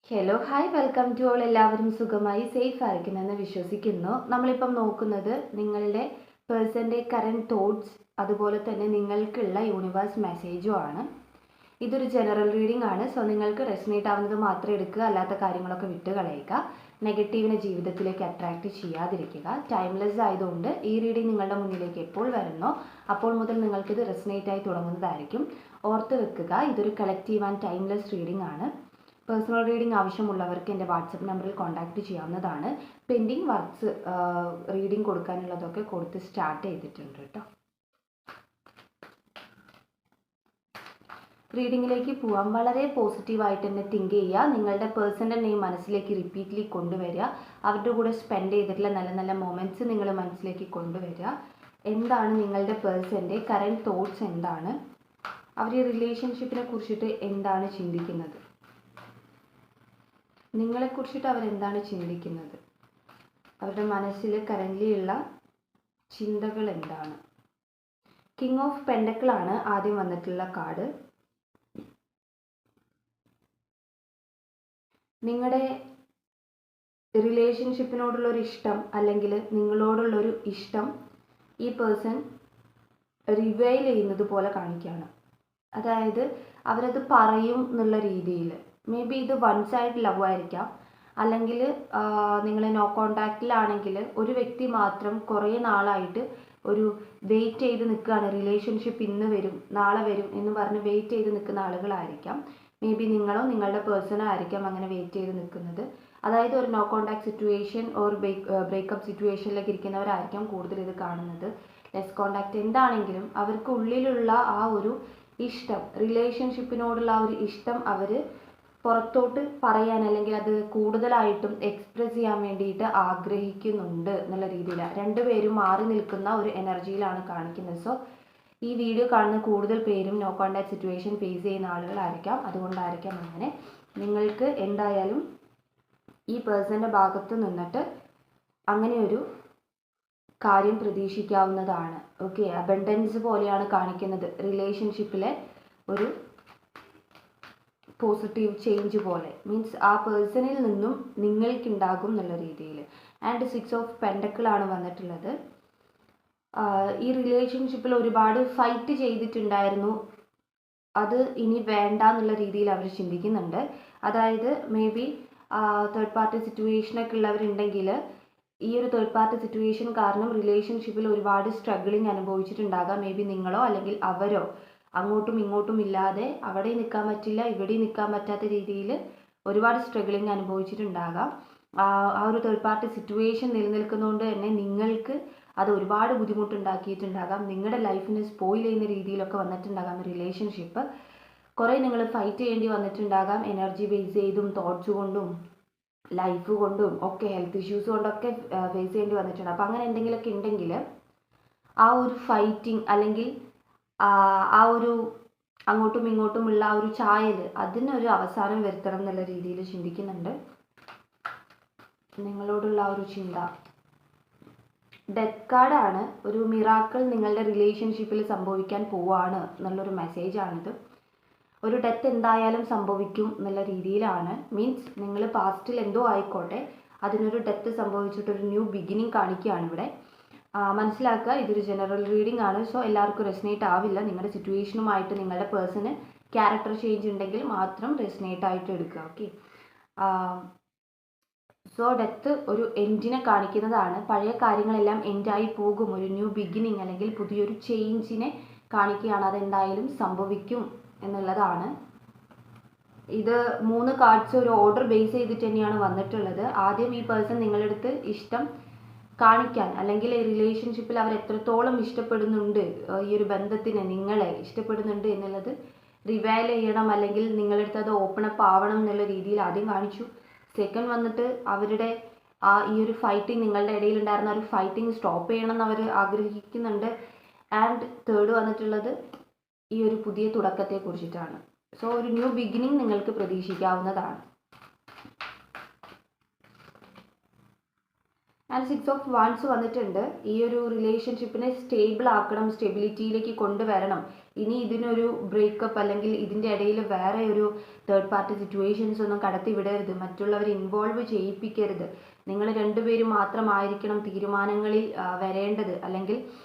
Hello hi welcome to all. എല്ലാവരും സുഖമായി safe ആയിരിക്കുമെന്ന് വിശ്വസിക്കുന്നു. നമ്മളിപ്പം നോക്കുന്നത് നിങ്ങളുടെ പേഴ്സൻ്റെ കറൻറ്റ് തോട്ട്സ്, അതുപോലെ തന്നെ നിങ്ങൾക്കുള്ള യൂണിവേഴ്സ് മെസ്സേജും ആണ്. ഇതൊരു ജനറൽ റീഡിംഗ് ആണ്. സോ നിങ്ങൾക്ക് റെസനേറ്റ് ആവുന്നത് മാത്രം എടുക്കുക, അല്ലാത്ത കാര്യങ്ങളൊക്കെ വിട്ട് കളയുക. നെഗറ്റീവിനെ ജീവിതത്തിലേക്ക് അട്രാക്റ്റ് ചെയ്യാതിരിക്കുക. ടൈംലെസ് ആയതുകൊണ്ട് ഈ റീഡിംഗ് നിങ്ങളുടെ മുന്നിലേക്ക് എപ്പോൾ വരുന്നോ അപ്പോൾ മുതൽ നിങ്ങൾക്കിത് റെസനേറ്റ് ആയി തുടങ്ങുന്നതായിരിക്കും. ഓർത്ത് വെക്കുക, ഇതൊരു കളക്റ്റീവ് ആൻഡ് ടൈംലെസ് റീഡിംഗ് ആണ്. പേഴ്സണൽ റീഡിംഗ് ആവശ്യമുള്ളവർക്ക് എൻ്റെ വാട്സപ്പ് നമ്പറിൽ കോൺടാക്റ്റ് ചെയ്യാവുന്നതാണ്. പെൻഡിങ് വർക്ക്സ് റീഡിംഗ് കൊടുക്കാനുള്ളതൊക്കെ കൊടുത്ത് സ്റ്റാർട്ട് ചെയ്തിട്ടുണ്ട് കേട്ടോ. റീഡിങ്ങിലേക്ക് പോവാം. വളരെ പോസിറ്റീവായിട്ട് തന്നെ തിങ്ക് ചെയ്യുക. നിങ്ങളുടെ പേഴ്സൻ്റെ നെയിം മനസ്സിലേക്ക് റിപ്പീറ്റ്ലി കൊണ്ടുവരിക. അവരുടെ കൂടെ സ്പെൻഡ് ചെയ്തിട്ടുള്ള നല്ല നല്ല മൊമെൻറ്റ്സ് നിങ്ങൾ മനസ്സിലേക്ക് കൊണ്ടുവരിക. എന്താണ് നിങ്ങളുടെ പേഴ്സൻ്റെ കറൻറ്റ് തോട്ട്സ്, എന്താണ് അവർ ഈ റിലേഷൻഷിപ്പിനെ കുറിച്ചിട്ട് എന്താണ് ചിന്തിക്കുന്നത്, നിങ്ങളെക്കുറിച്ചിട്ട് അവരെന്താണ് ചിന്തിക്കുന്നത്, അവരുടെ മനസ്സിൽ കറൻ്റ്ലി ഉള്ള ചിന്തകൾ എന്താണ്. കിങ് ഓഫ് പെൻഡക്കിളാണ് ആദ്യം വന്നിട്ടുള്ള കാർഡ്. നിങ്ങളുടെ റിലേഷൻഷിപ്പിനോടുള്ളൊരു ഇഷ്ടം, അല്ലെങ്കിൽ നിങ്ങളോടുള്ളൊരു ഇഷ്ടം ഈ പേഴ്സൺ റിവൈൽ ചെയ്യുന്നത് പോലെ കാണിക്കുകയാണ്. അതായത് അവരത് പറയും എന്നുള്ള രീതിയിൽ. മേ ബി ഇത് വൺ സൈഡ് ലവ് ആയിരിക്കാം, അല്ലെങ്കിൽ നിങ്ങൾ നോ കോണ്ടാക്റ്റിലാണെങ്കിൽ ഒരു വ്യക്തി മാത്രം കുറേ നാളായിട്ട് ഒരു വെയിറ്റ് ചെയ്ത് നിൽക്കുകയാണ്. റിലേഷൻഷിപ്പ് ഇന്ന് വരും നാളെ വരും എന്ന് പറഞ്ഞ് വെയിറ്റ് ചെയ്ത് നിൽക്കുന്ന ആളുകളായിരിക്കാം. മേ ബി നിങ്ങളോ നിങ്ങളുടെ പേഴ്സണോ ആയിരിക്കാം അങ്ങനെ വെയിറ്റ് ചെയ്ത് നിൽക്കുന്നത്. അതായത് ഒരു no contact situation or breakup സിറ്റുവേഷനിലേക്ക് ഇരിക്കുന്നവരായിരിക്കാം കൂടുതൽ ഇത് കാണുന്നത്. ലെസ് കോണ്ടാക്ട് എന്താണെങ്കിലും അവർക്ക് ഉള്ളിലുള്ള ആ ഒരു ഇഷ്ടം, റിലേഷൻഷിപ്പിനോടുള്ള ആ ഒരു ഇഷ്ടം അവർ പുറത്തോട്ട് പറയാൻ, അല്ലെങ്കിൽ അത് കൂടുതലായിട്ടും എക്സ്പ്രസ് ചെയ്യാൻ വേണ്ടിയിട്ട് ആഗ്രഹിക്കുന്നുണ്ട് എന്നുള്ള രീതിയിലാണ്. രണ്ടുപേരും മാറി നിൽക്കുന്ന ഒരു എനർജിയിലാണ് കാണിക്കുന്നത്. സോ ഈ വീഡിയോ കാണുന്ന കൂടുതൽ പേരും നോ കോണ്ടാക്ട് സിറ്റുവേഷൻ ഫേസ് ചെയ്യുന്ന ആളുകളായിരിക്കാം. അതുകൊണ്ടായിരിക്കാം അങ്ങനെ. നിങ്ങൾക്ക് എന്തായാലും ഈ പേഴ്സൻ്റെ ഭാഗത്ത് നിന്നിട്ട് അങ്ങനെയൊരു കാര്യം പ്രതീക്ഷിക്കാവുന്നതാണ്. ഓക്കെ, അബണ്ടൻസ് പോലെയാണ് കാണിക്കുന്നത്. റിലേഷൻഷിപ്പിലെ ഒരു പോസിറ്റീവ് ചേഞ്ച് പോലെ, മീൻസ് ആ പേഴ്സണിൽ നിന്നും നിങ്ങൾക്കുണ്ടാകും എന്നുള്ള രീതിയിൽ. ആൻഡ് 6 ഓഫ് പെൻഡക്കിളാണ് വന്നിട്ടുള്ളത്. ഈ റിലേഷൻഷിപ്പിൽ ഒരുപാട് ഫൈറ്റ് ചെയ്തിട്ടുണ്ടായിരുന്നു, അത് ഇനി വേണ്ട എന്നുള്ള രീതിയിൽ അവർ ചിന്തിക്കുന്നുണ്ട്. അതായത് മേ ബി തേർഡ് പാർട്ടി സിറ്റുവേഷനൊക്കെ ഉള്ളവരുണ്ടെങ്കിൽ ഈ ഒരു തേർഡ് പാർട്ടി സിറ്റുവേഷൻ കാരണം റിലേഷൻഷിപ്പിൽ ഒരുപാട് സ്ട്രഗിളിങ് അനുഭവിച്ചിട്ടുണ്ടാകാം. മേ ബി നിങ്ങളോ അല്ലെങ്കിൽ അവരോ അങ്ങോട്ടും ഇങ്ങോട്ടും ഇല്ലാതെ അവിടെ നിൽക്കാൻ പറ്റില്ല ഇവിടെ നിൽക്കാൻ പറ്റാത്ത രീതിയിൽ ഒരുപാട് സ്ട്രഗിളിങ് അനുഭവിച്ചിട്ടുണ്ടാകാം. ആ ഒരു തേർഡ് പാർട്ടി സിറ്റുവേഷൻ നിലനിൽക്കുന്നതുകൊണ്ട് തന്നെ നിങ്ങൾക്ക് അത് ഒരുപാട് ബുദ്ധിമുട്ടുണ്ടാക്കിയിട്ടുണ്ടാകാം. നിങ്ങളുടെ ലൈഫിനെ സ്പോയിൽ ചെയ്യുന്ന രീതിയിലൊക്കെ വന്നിട്ടുണ്ടാകാം റിലേഷൻഷിപ്പ്. കുറേ നിങ്ങൾ ഫൈറ്റ് ചെയ്യേണ്ടി വന്നിട്ടുണ്ടാകാം, എനർജി ബേസ് ചെയ്തും തോട്ട്സ് കൊണ്ടും ലൈഫ് കൊണ്ടും ഒക്കെ, ഹെൽത്ത് ഇഷ്യൂസ് കൊണ്ടൊക്കെ ഫേസ് ചെയ്യേണ്ടി വന്നിട്ടുണ്ട്. അപ്പോൾ അങ്ങനെ എന്തെങ്കിലുമൊക്കെ ഉണ്ടെങ്കിൽ ആ ഒരു ഫൈറ്റിംഗ്, അല്ലെങ്കിൽ ആ ഒരു അങ്ങോട്ടും ഇങ്ങോട്ടുമുള്ള ആ ഒരു ചായൽ, അതിനൊരു അവസാനം വരുത്തണം എന്നുള്ള രീതിയിൽ ചിന്തിക്കുന്നുണ്ട്. നിങ്ങളോടുള്ള ആ ഒരു ചിന്ത. ഡെത്ത് കാർഡാണ്. ഒരു മിറാക്കിൾ നിങ്ങളുടെ റിലേഷൻഷിപ്പിൽ സംഭവിക്കാൻ പോവാണ് എന്നുള്ളൊരു മെസ്സേജാണിത്. ഒരു ഡെത്ത് എന്തായാലും സംഭവിക്കും എന്നുള്ള രീതിയിലാണ്. മീൻസ് നിങ്ങൾ പാസ്റ്റിൽ എന്തോ ആയിക്കോട്ടെ, അതിനൊരു ഡെത്ത് സംഭവിച്ചിട്ടൊരു ന്യൂ ബിഗിനിങ് കാണിക്കുകയാണ് ഇവിടെ. മനസ്സിലാക്കുക, ഇതൊരു ജനറൽ റീഡിംഗ് ആണ്. സോ എല്ലാവർക്കും റെസനേറ്റ് ആവില്ല. നിങ്ങളുടെ സിറ്റുവേഷനുമായിട്ട് നിങ്ങളുടെ പേഴ്സണ് ക്യാരക്ടർ ചേഞ്ച് ഉണ്ടെങ്കിൽ മാത്രം റെസനേറ്റ് ആയിട്ട് എടുക്കുക. ഓക്കെ, സോ ഡെത്ത് ഒരു എൻഡിനെ കാണിക്കുന്നതാണ്. പഴയ കാര്യങ്ങളെല്ലാം എൻഡായി പോകും, ഒരു ന്യൂ ബിഗിനിങ് അല്ലെങ്കിൽ പുതിയൊരു ചേഞ്ചിനെ കാണിക്കുകയാണ്. അതെന്തായാലും സംഭവിക്കും എന്നുള്ളതാണ്. ഇത് 3 കാർഡ്സ് ഒരു ഓർഡർ ബേസ് ചെയ്തിട്ട് തന്നെയാണ് വന്നിട്ടുള്ളത്. ആദ്യം ഈ പേഴ്സൺ നിങ്ങളുടെ അടുത്ത് ഇഷ്ടം കാണിക്കാൻ, അല്ലെങ്കിൽ ഈ റിലേഷൻഷിപ്പിൽ അവർ എത്രത്തോളം ഇഷ്ടപ്പെടുന്നുണ്ട്, ഈ ഒരു ബന്ധത്തിന് നിങ്ങളെ ഇഷ്ടപ്പെടുന്നുണ്ട് എന്നുള്ളത് റിവൈൽ ചെയ്യണം, അല്ലെങ്കിൽ നിങ്ങളുടെ അടുത്ത് അത് ഓപ്പൺ അപ്പ് ആവണം എന്നുള്ള രീതിയിൽ ആദ്യം കാണിച്ചു. സെക്കൻഡ് വന്നിട്ട് അവരുടെ ഈ ഒരു ഫൈറ്റിംഗ്, നിങ്ങളുടെ ഇടയിൽ ഉണ്ടായിരുന്ന ഒരു ഫൈറ്റിംഗ് സ്റ്റോപ്പ് ചെയ്യണം എന്ന് അവർ ആഗ്രഹിക്കുന്നുണ്ട്. ആൻഡ് തേർഡ് വന്നിട്ടുള്ളത് ഈ ഒരു പുതിയ തുടക്കത്തെ കുറിച്ചിട്ടാണ്. സോ ഒരു ന്യൂ ബിഗിനിങ് നിങ്ങൾക്ക് പ്രതീക്ഷിക്കാവുന്നതാണ്. ആൻഡ് 6 ഓഫ് വാൻഡ്സ് വന്നിട്ടുണ്ട്. ഈ ഒരു റിലേഷൻഷിപ്പിനെ സ്റ്റേബിൾ ആക്കണം, സ്റ്റെബിലിറ്റിയിലേക്ക് കൊണ്ടുവരണം, ഇനി ഇതിനൊരു ബ്രേക്കപ്പ് അല്ലെങ്കിൽ ഇതിൻ്റെ ഇടയിൽ വേറെ ഒരു തേർഡ് പാർട്ടി സിറ്റുവേഷൻസ് ഒന്നും കടത്തി വിടരുത്, മറ്റുള്ളവരെ ഇൻവോൾവ് ചെയ്യിപ്പിക്കരുത്. നിങ്ങൾ രണ്ടുപേരും മാത്രമായിരിക്കണം തീരുമാനങ്ങളിൽ വരേണ്ടത്, അല്ലെങ്കിൽ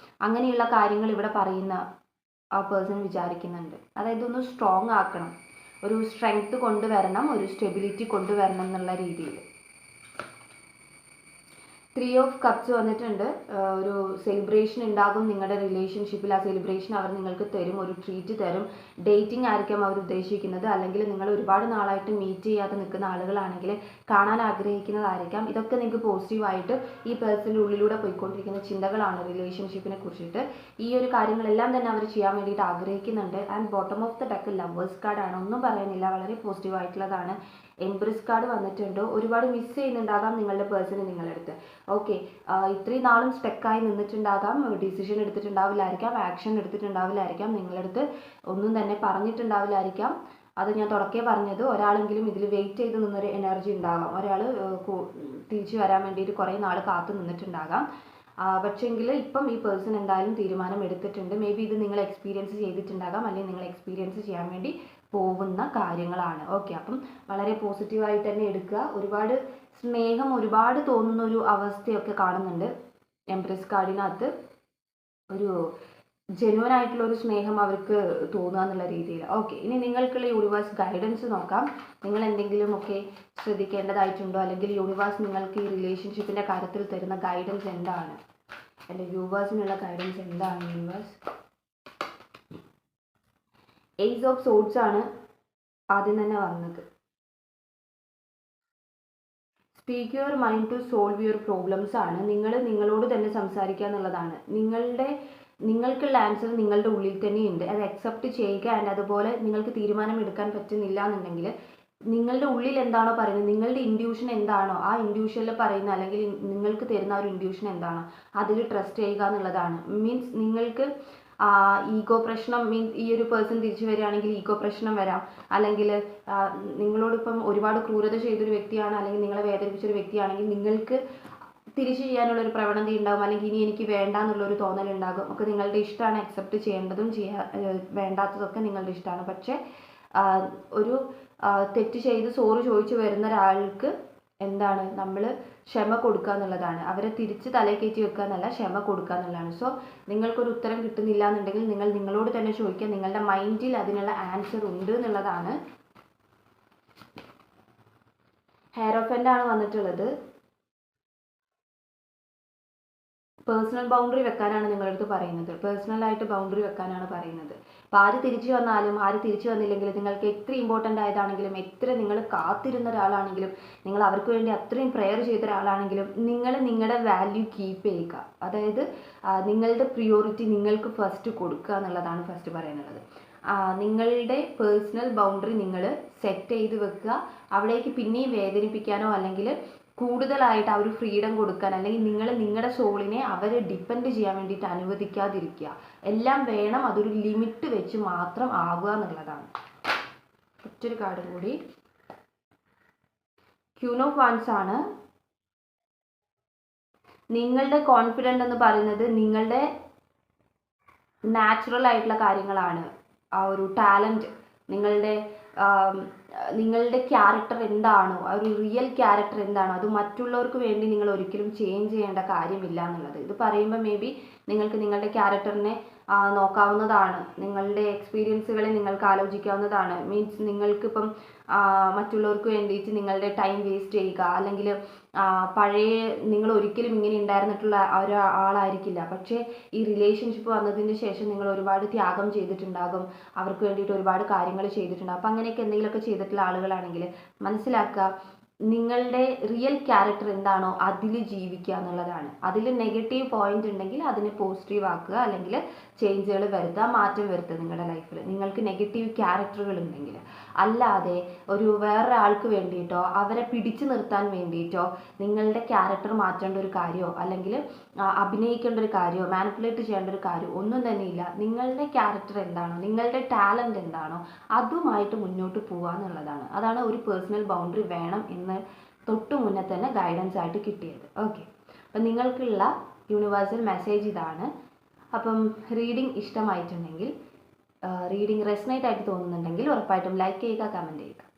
അങ്ങനെയുള്ള കാര്യങ്ങൾ ഇവിടെ പറയുന്ന ആ പേഴ്സൺ വിചാരിക്കുന്നുണ്ട്. അതായത് ഒന്ന് സ്ട്രോങ് ആക്കണം, ഒരു സ്ട്രെങ്ത് കൊണ്ടുവരണം, ഒരു സ്റ്റെബിലിറ്റി കൊണ്ടുവരണം എന്നുള്ള രീതിയിൽ. 3 ഓഫ് കപ്സ് വന്നിട്ടുണ്ട്. ഒരു സെലിബ്രേഷൻ ഉണ്ടാകും നിങ്ങളുടെ റിലേഷൻഷിപ്പിൽ. ആ സെലിബ്രേഷൻ അവർ നിങ്ങൾക്ക് തരും, ഒരു ട്രീറ്റ് തരും. ഡേറ്റിംഗ് ആയിരിക്കാം അവർ ഉദ്ദേശിക്കുന്നത്, അല്ലെങ്കിൽ നിങ്ങൾ ഒരുപാട് നാളായിട്ട് മീറ്റ് ചെയ്യാതെ നിൽക്കുന്ന ആളുകളാണെങ്കിൽ കാണാൻ ആഗ്രഹിക്കുന്നതായിരിക്കാം. ഇതൊക്കെ നിങ്ങൾക്ക് പോസിറ്റീവായിട്ട് ഈ പേഴ്സണിൻ്റെ ഉള്ളിലൂടെ പോയിക്കൊണ്ടിരിക്കുന്ന ചിന്തകളാണ് റിലേഷൻഷിപ്പിനെ കുറിച്ചിട്ട്. ഈ ഒരു കാര്യങ്ങളെല്ലാം തന്നെ അവർ ചെയ്യാൻ വേണ്ടിയിട്ട് ആഗ്രഹിക്കുന്നുണ്ട്. And bottom of the deck lovers കാർഡാണ്, ഒന്നും പറയാനില്ല, വളരെ പോസിറ്റീവായിട്ടുള്ളതാണ്. എംപ്രസ് കാർഡ് വന്നിട്ടുണ്ട്. ഒരുപാട് മിസ് ചെയ്യുന്നുണ്ടാകാം നിങ്ങളുടെ പേഴ്സണ് നിങ്ങളുടെ അടുത്ത്. ഓക്കെ, ഇത്രയും നാളും സ്റ്റക്കായി നിന്നിട്ടുണ്ടാകാം, ഡിസിഷൻ എടുത്തിട്ടുണ്ടാവില്ലായിരിക്കാം, ആക്ഷൻ എടുത്തിട്ടുണ്ടാവില്ലായിരിക്കാം, നിങ്ങളുടെ അടുത്ത് ഒന്നും തന്നെ പറഞ്ഞിട്ടുണ്ടാവില്ലായിരിക്കാം. അത് ഞാൻ തുടക്കേ പറഞ്ഞത്, ഒരാളെങ്കിലും ഇതിൽ വെയിറ്റ് ചെയ്ത് നിന്നൊരു എനർജി ഉണ്ടാകാം. ഒരാൾ തിരിച്ചു വരാൻ വേണ്ടിയിട്ട് കുറേ നാൾ കാത്തു നിന്നിട്ടുണ്ടാകാം. പക്ഷേങ്കിൽ ഇപ്പം ഈ പേഴ്സൺ എന്തായാലും തീരുമാനം എടുത്തിട്ടുണ്ട്. മേ ബി ഇത് നിങ്ങൾ എക്സ്പീരിയൻസ് ചെയ്തിട്ടുണ്ടാകാം, അല്ലെങ്കിൽ നിങ്ങൾ എക്സ്പീരിയൻസ് ചെയ്യാൻ വേണ്ടി പോകുന്ന കാര്യങ്ങളാണ്. ഓക്കെ, അപ്പം വളരെ പോസിറ്റീവായിട്ട് തന്നെ എടുക്കുക. ഒരുപാട് സ്നേഹം ഒരുപാട് തോന്നുന്ന ഒരു അവസ്ഥയൊക്കെ കാണുന്നുണ്ട് എംപ്രസ് കാർഡിനകത്ത്. ഒരു ജെന്യുവൻ ആയിട്ടുള്ള ഒരു സ്നേഹം അവർക്ക് തോന്നുക എന്നുള്ള രീതിയിൽ. ഓക്കെ, ഇനി നിങ്ങൾക്കുള്ള യൂണിവേഴ്സ് ഗൈഡൻസ് നോക്കാം. നിങ്ങൾ എന്തെങ്കിലും ഒക്കെ ശ്രദ്ധിക്കേണ്ടതായിട്ടുണ്ടോ, അല്ലെങ്കിൽ യൂണിവേഴ്സ് നിങ്ങൾക്ക് ഈ റിലേഷൻഷിപ്പിൻ്റെ കാര്യത്തിൽ തരുന്ന ഗൈഡൻസ് എന്താണ്, അല്ലെങ്കിൽ യൂണിവേഴ്സിനുള്ള ഗൈഡൻസ് എന്താണ് യൂണിവേഴ്സ്? ഏസ് ഓഫ് സോഡ്സ് ആണ് ആദ്യം തന്നെ വന്നത്. Speak your mind to solve your problems ആണ്. നിങ്ങൾ നിങ്ങളോട് തന്നെ സംസാരിക്കുക എന്നുള്ളതാണ്. നിങ്ങൾക്കുള്ള ആൻസർ നിങ്ങളുടെ ഉള്ളിൽ തന്നെയുണ്ട്, അത് അക്സെപ്റ്റ് ചെയ്യുക. ആൻഡ് അതുപോലെ നിങ്ങൾക്ക് തീരുമാനം എടുക്കാൻ പറ്റുന്നില്ല എന്നുണ്ടെങ്കിൽ നിങ്ങളുടെ ഉള്ളിൽ എന്താണോ പറയുന്നത്, നിങ്ങളുടെ ഇൻഡ്യൂഷൻ എന്താണോ ആ ഇൻഡ്യൂഷനിൽ പറയുന്ന, അല്ലെങ്കിൽ നിങ്ങൾക്ക് തരുന്ന ഒരു ഇൻഡ്യൂഷൻ എന്താണോ അതിൽ ട്രസ്റ്റ് ചെയ്യുക എന്നുള്ളതാണ്. മീൻസ് നിങ്ങൾക്ക് ഈഗോ പ്രശ്നം, മീൻസ് ഈ ഒരു പേഴ്സൺ തിരിച്ചു വരികയാണെങ്കിൽ ഈഗോ പ്രശ്നം വരാം, അല്ലെങ്കിൽ നിങ്ങളോടിപ്പം ഒരുപാട് ക്രൂരത ചെയ്തൊരു വ്യക്തിയാണ്, അല്ലെങ്കിൽ നിങ്ങളെ വേദനിപ്പിച്ചൊരു വ്യക്തിയാണെങ്കിൽ നിങ്ങൾക്ക് തിരിച്ചു ചെയ്യാനുള്ളൊരു പ്രവണത ഉണ്ടാകും, അല്ലെങ്കിൽ ഇനി എനിക്ക് വേണ്ട എന്നുള്ളൊരു തോന്നലുണ്ടാകും. ഒക്കെ നിങ്ങളുടെ ഇഷ്ടമാണ്, അക്സെപ്റ്റ് ചെയ്യേണ്ടതും വേണ്ടാത്തതൊക്കെ നിങ്ങളുടെ ഇഷ്ടമാണ്. പക്ഷേ ഒരു തെറ്റ് ചെയ്ത് സോറി ചോദിച്ചു വരുന്ന ഒരാൾക്ക് എന്താണ്, നമ്മൾ ക്ഷമ കൊടുക്കുക എന്നുള്ളതാണ്. അവരെ തിരിച്ച് തലയിൽ കയറ്റി വെക്കുക എന്നല്ല, ക്ഷമ കൊടുക്കുക എന്നുള്ളതാണ്. സോ നിങ്ങൾക്കൊരു ഉത്തരം കിട്ടുന്നില്ല എന്നുണ്ടെങ്കിൽ നിങ്ങൾ നിങ്ങളോട് തന്നെ ചോദിക്കുക, നിങ്ങളുടെ മൈൻഡിൽ അതിനുള്ള ആൻസർ ഉണ്ട് എന്നുള്ളതാണ്. ഹെയറോഫൻ്റ് ആണ് വന്നിട്ടുള്ളത്. പേഴ്സണൽ ബൗണ്ടറി വെക്കാനാണ് നിങ്ങളുടെ അടുത്ത് പറയുന്നത്, പേഴ്സണലായിട്ട് ബൗണ്ടറി വെക്കാനാണ് പറയുന്നത്. അപ്പോൾ ആര് തിരിച്ചു വന്നാലും ആര് തിരിച്ചു വന്നില്ലെങ്കിലും, നിങ്ങൾക്ക് എത്ര ഇമ്പോർട്ടൻ്റ് ആയതാണെങ്കിലും, എത്ര നിങ്ങൾ കാത്തിരുന്ന ഒരാളാണെങ്കിലും, നിങ്ങൾ അവർക്ക് വേണ്ടി അത്രയും പ്രെയർ ചെയ്ത ഒരാളാണെങ്കിലും, നിങ്ങൾ നിങ്ങളുടെ വാല്യൂ കീപ്പ് ചെയ്യുക. അതായത് നിങ്ങളുടെ പ്രിയോറിറ്റി നിങ്ങൾക്ക് ഫസ്റ്റ് കൊടുക്കുക എന്നുള്ളതാണ് ഫസ്റ്റ് പറയാനുള്ളത്. നിങ്ങളുടെ പേഴ്സണൽ ബൗണ്ടറി നിങ്ങൾ സെറ്റ് ചെയ്ത് വെക്കുക. അവിടേക്ക് പിന്നെയും വേദനിപ്പിക്കാനോ അല്ലെങ്കിൽ കൂടുതലായിട്ട് ആ ഒരു ഫ്രീഡം കൊടുക്കാൻ, അല്ലെങ്കിൽ നിങ്ങൾ നിങ്ങളുടെ സോളിനെ അവരെ ഡിപ്പെൻഡ് ചെയ്യാൻ വേണ്ടിയിട്ട് അനുവദിക്കാതിരിക്കുക. എല്ലാം വേണം, അതൊരു ലിമിറ്റ് വെച്ച് മാത്രം ആവുക എന്നുള്ളതാണ്. മറ്റൊരു കാർഡ് കൂടി, ക്യൂൻ ഓഫ് വാൻസ് ആണ്. നിങ്ങളുടെ കോൺഫിഡൻ്റ് എന്ന് പറയുന്നത് നിങ്ങളുടെ നാച്ചുറൽ ആയിട്ടുള്ള കാര്യങ്ങളാണ്. ആ ഒരു ടാലൻറ്റ്, നിങ്ങളുടെ ക്യാരക്ടർ എന്താണോ, ആ ഒരു റിയൽ ക്യാരക്ടർ എന്താണോ അത് മറ്റുള്ളവർക്ക് വേണ്ടി നിങ്ങൾ ഒരിക്കലും ചേഞ്ച് ചെയ്യേണ്ട കാര്യമില്ല എന്നുള്ളത്. ഇത് പറയുമ്പോൾ മേ ബി നിങ്ങൾക്ക് നിങ്ങളുടെ ക്യാരക്ടറിനെ നോക്കാവുന്നതാണ്, നിങ്ങളുടെ എക്സ്പീരിയൻസുകളെ നിങ്ങൾക്ക് ആലോചിക്കാവുന്നതാണ്. മീൻസ് നിങ്ങൾക്കിപ്പം മറ്റുള്ളവർക്ക് വേണ്ടിയിട്ട് നിങ്ങളുടെ ടൈം വേസ്റ്റ് ചെയ്യുക, അല്ലെങ്കിൽ പഴയ നിങ്ങൾ ഒരിക്കലും ഇങ്ങനെ ഉണ്ടായിരുന്നിട്ടുള്ള ഒരാളായിരിക്കില്ല. പക്ഷേ ഈ റിലേഷൻഷിപ്പ് വന്നതിന് ശേഷം നിങ്ങൾ ഒരുപാട് ത്യാഗം ചെയ്തിട്ടുണ്ടാകും, അവർക്ക് വേണ്ടിയിട്ട് ഒരുപാട് കാര്യങ്ങൾ ചെയ്തിട്ടുണ്ടാകും. അപ്പം അങ്ങനെയൊക്കെ എന്തെങ്കിലുമൊക്കെ ചെയ്തിട്ടുള്ള ആളുകളാണെങ്കിൽ മനസ്സിലാക്കുക, നിങ്ങളുടെ റിയൽ ക്യാരക്ടർ എന്താണോ അതിൽ ജീവിക്കുക എന്നുള്ളതാണ്. അതിൽ നെഗറ്റീവ് പോയിന്റ് ഉണ്ടെങ്കിൽ അതിനെ പോസിറ്റീവ് ആക്കുക, അല്ലെങ്കിൽ ചേഞ്ചുകൾ വരുത്തുക, മാറ്റം വരുത്തുക നിങ്ങളുടെ ലൈഫിൽ. നിങ്ങൾക്ക് നെഗറ്റീവ് ക്യാരക്ടറുകൾ ഉണ്ടെങ്കിൽ, അല്ലാതെ ഒരു വേറൊരാൾക്ക് വേണ്ടിയിട്ടോ അവരെ പിടിച്ചു നിർത്താൻ വേണ്ടിയിട്ടോ നിങ്ങളുടെ ക്യാരക്ടർ മാറ്റേണ്ട ഒരു കാര്യമോ അല്ലെങ്കിൽ അഭിനയിക്കേണ്ട ഒരു കാര്യമോ മാനിപ്പുലേറ്റ് ചെയ്യേണ്ട ഒരു കാര്യമോ ഒന്നും തന്നെ ഇല്ല. നിങ്ങളുടെ ക്യാരക്ടർ എന്താണോ, നിങ്ങളുടെ ടാലൻറ്റ് എന്താണോ അതുമായിട്ട് മുന്നോട്ട് പോകുക എന്നുള്ളതാണ്. അതാണ് ഒരു പേഴ്സണൽ ബൗണ്ടറി വേണം എന്ന് തൊട്ട് മുന്നേ തന്നെ ഗൈഡൻസ് ആയിട്ട് കിട്ടിയത്. ഓക്കെ, അപ്പം നിങ്ങൾക്കുള്ള യൂണിവേഴ്സൽ മെസ്സേജ് ഇതാണ്. അപ്പം റീഡിംഗ് ഇഷ്ടമായിട്ടുണ്ടെങ്കിൽ റീഡിംഗ് റെസനേറ്റ് ആയിട്ട് തോന്നുന്നുണ്ടെങ്കിൽ ഉറപ്പായിട്ടും ലൈക്ക് ചെയ്യുക, കമൻറ്റ് ചെയ്യുക.